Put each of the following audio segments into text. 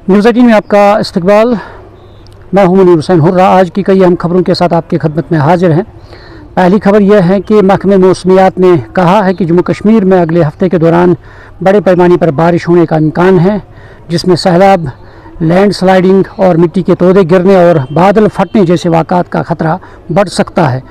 News 18 में आपका इस्तकबाल। मैं हूं मुनीर हुसैन हुर्रा। आज की कई अहम खबरों के साथ आपकी खिदमत में हाजिर हैं। पहली खबर यह है कि महकमे मौसमियात ने कहा है कि जम्मू कश्मीर में अगले हफ्ते के दौरान बड़े पैमाने पर बारिश होने का इम्कान है, जिसमें सैलाब, लैंड स्लाइडिंग और मिट्टी के तोदे गिरने और बादल फटने जैसे वाक़ात का ख़तरा बढ़ सकता है।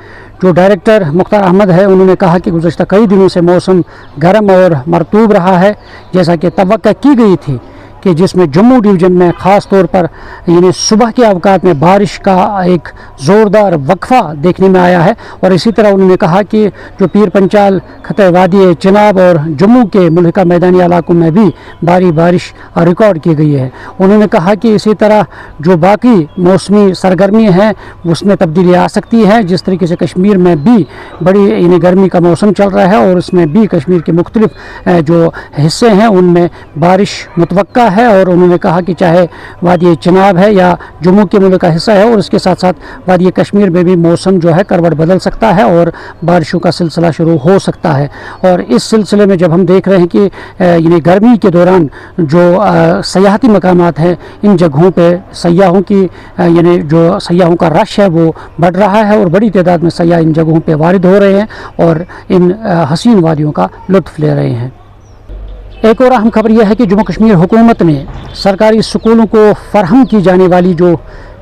जो डायरेक्टर मुख्तार अहमद है, उन्होंने कहा कि गुज़श्ता कई दिनों से मौसम गर्म और मरतूब रहा है, जैसा कि तवक्को की गई थी, कि जिसमें जम्मू डिवीज़न में ख़ास तौर पर यानी सुबह के अवकात में बारिश का एक ज़ोरदार वक्फा देखने में आया है। और इसी तरह उन्होंने कहा कि जो पीर पंचाल, खते वादी चिनाब और जम्मू के मुल्का मैदानी इलाकों में भी भारी बारिश रिकॉर्ड की गई है। उन्होंने कहा कि इसी तरह जो बाकी मौसमी सरगर्मी हैं उसमें तब्दीली आ सकती है। जिस तरीके से कश्मीर में भी बड़ी यानी गर्मी का मौसम चल रहा है और उसमें भी कश्मीर के मुख्तलिफ जो हिस्से हैं उनमें बारिश मुतवक्का है। और उन्होंने कहा कि चाहे वादी चिनाब है या जम्मू के मुल्क का हिस्सा है, और उसके साथ साथ वादी कश्मीर में भी मौसम जो है करवट बदल सकता है और बारिशों का सिलसिला शुरू हो सकता है। और इस सिलसिले में जब हम देख रहे हैं कि यानी गर्मी के दौरान जो सयाहती मकामात हैं, इन जगहों पे सयाहों की यानी जो सयाहों का रश है वो बढ़ रहा है और बड़ी तादाद में सयाह इन जगहों पे वारिद हो रहे हैं और इन हसीन वादियों का लुत्फ़ ले रहे हैं। एक और अहम खबर यह है कि जम्मू कश्मीर हुकूमत ने सरकारी स्कूलों को फराहम की जाने वाली जो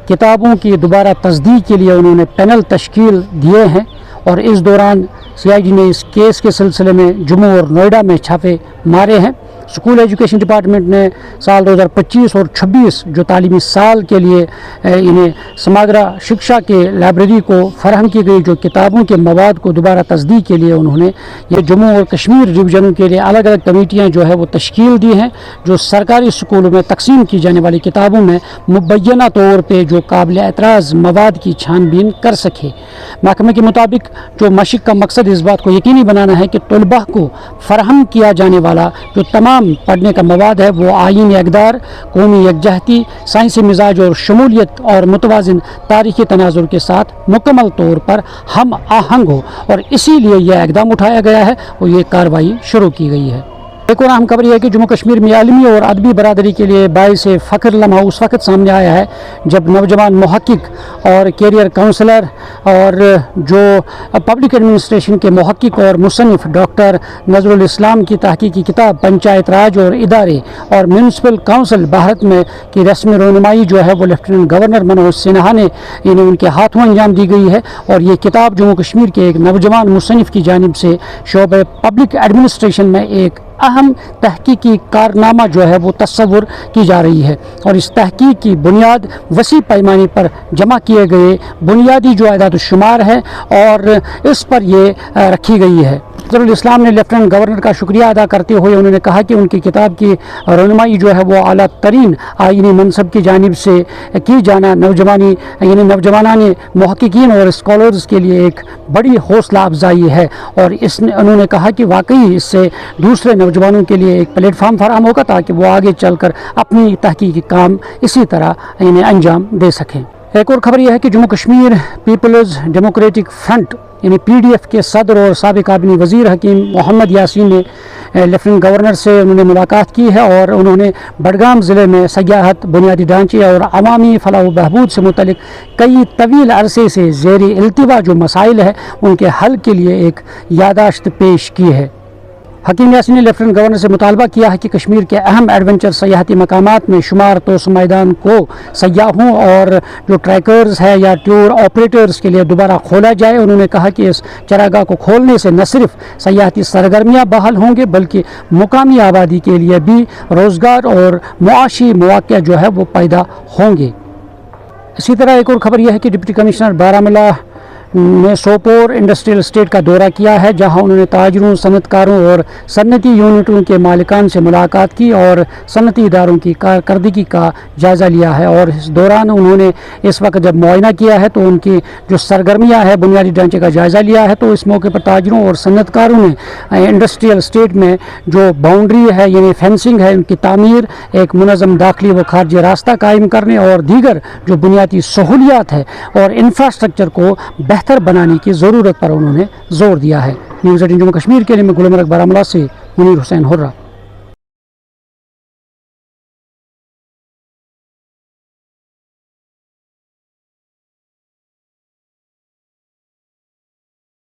किताबों की दोबारा तस्दीक के लिए उन्होंने पैनल तश्कील दिए हैं, और इस दौरान CID ने इस केस के सिलसिले में जम्मू और नोएडा में छापे मारे हैं। स्कूल एजुकेशन डिपार्टमेंट ने साल 2025 और 26 जो तालीमी साल के लिए इन्हें समग्र शिक्षा के लाइब्रेरी को फराहम की गई जो किताबों के मवाद को दोबारा तस्दीक के लिए उन्होंने ये जम्मू और कश्मीर डिवीज़नों के लिए अलग अलग कमेटियाँ जो है वो तश्कील दी हैं, जो सरकारी स्कूलों में तकसीम की जाने वाली किताबों में मुबैना तौर पर जो काबिल एतराज़ मवाद की छानबीन कर सके। महकमे के मुताबिक जो मशक़ का मकसद इस बात को यकीनी बनाना है कि तलबा को फराहम किया जाने वाला जो तमाम पढ़ने का मवाद है वो आईनी इक़दार, कौमी यकजहती, साइंसी मिजाज और शमूलियत और मुतवाज़िन तारीख़ी तनाज़ुर के साथ मुकम्मल तौर पर हम आहंग हो, और इसीलिए यह इक़दाम उठाया गया है और ये कार्रवाई शुरू की गई है। एक और अहम खबर यह है कि जम्मू कश्मीर में आलमी और अदबी बरादरी के लिए बाइस फ़ख्र लम्हा उस वक़्त सामने आया है जब नौजवान मुहक्किक और कैरियर काउंसलर और जो पब्लिक एडमिनिस्ट्रेशन के मुहक्किक और मुसन्निफ़ डॉक्टर नज़रुल इस्लाम की तहक़ीक़ी किताब पंचायत राज और इदारे और म्यूनसिपल काउंसिल भारत में की रस्मी रहनुमाई जो है वो लेफ्टिनेंट गवर्नर मनोज सिन्हा ने इन्हें उनके हाथों अंजाम दी गई है। और ये किताब जम्मू कश्मीर के एक नौजवान मुसन्निफ़ की जानिब से शोबे पब्लिक एडमिनिस्ट्रेशन में एक अहम तहकीकी कारनामा जो है वो तस्वुर की जा रही है, और इस तहकीक की बुनियाद वसी पैमाने पर जमा किए गए बुनियादी जो आदाद शुमार है और इस पर ये रखी गई है। नज़रुल इस्लाम ने लेफ्टिनेंट गवर्नर का शुक्रिया अदा करते हुए उन्होंने कहा कि उनकी किताब की रहनुमाई जो है वो आला तरीन आईनी मनसब की जानिब से की जाना नौजवानाने मुहक्किकीन और स्कॉलर्स के लिए एक बड़ी हौसला अफजाई है। और उन्होंने कहा कि वाकई इससे दूसरे नौजवानों के लिए एक प्लेटफार्म फराहम होगा ताकि वो आगे चलकर अपनी तहकीकी काम इसी तरह इन्हें अंजाम दे सकें। एक और खबर यह है कि जम्मू कश्मीर पीपल्स डेमोक्रेटिक फ्रंट यानी PDF के सदर और साबिक काबिनी वज़ीर हकीम मोहम्मद यासीन ने लेफ्टिनेंट गवर्नर से उन्होंने मुलाकात की है और उन्होंने बडगाम ज़िले में सयाहत, बुनियादी ढांचे और अवामी फलाह बहबूद से मुतल्लिक कई तवील अरसे से ज़ेरी इल्तिवा जो मसाइल है उनके हल के लिए एक यादाश्त पेश की है। हकीम यासीन ने लेफ्टिनेंट गवर्नर से मुतालबा किया है कि कश्मीर के अहम एडवेंचर सयाहती मकामात में शुमार तोस मैदान को सयाहों और जो ट्रैकर्स है या टूर ऑपरेटर्स के लिए दोबारा खोला जाए। उन्होंने कहा कि इस चरागाह को खोलने से न सिर्फ सयाहती सरगर्मियाँ बहाल होंगे बल्कि मुकामी आबादी के लिए भी रोज़गार और मुआशी मौक़े जो है वो पैदा होंगे। इसी तरह एक और ख़बर यह है कि डिप्टी कमिश्नर बारामूला ने सोपोर इंडस्ट्रियल एस्टेट का दौरा किया है, जहां उन्होंने ताजरों, सनतकारों और सनती यूनिटों के मालिकान से मुलाकात की और सनती इदारों की कारकर्दगी का जायज़ा लिया है। और इस दौरान उन्होंने इस वक्त जब मुआयना किया है तो उनकी जो सरगर्मियाँ है बुनियादी ढांचे का जायज़ा लिया है। तो इस मौके पर ताजरों और सनतकारों ने इंडस्ट्रियल एस्टेट में जो बाउंड्री है यानी फेंसिंग है उनकी तामीर, एक मुनज़्ज़म दाखिली व खारजी रास्ता कायम करने और दीगर जो बुनियादी सहूलियात है और इंफ्रास्ट्रक्चर को बेहतर बनाने की ज़रूरत पर उन्होंने ज़ोर दिया है। न्यूज़ 18 जम्मू कश्मीर के लिए मैं गुलमर्ग बारामूला से मुनीर हुसैन हुर्रा।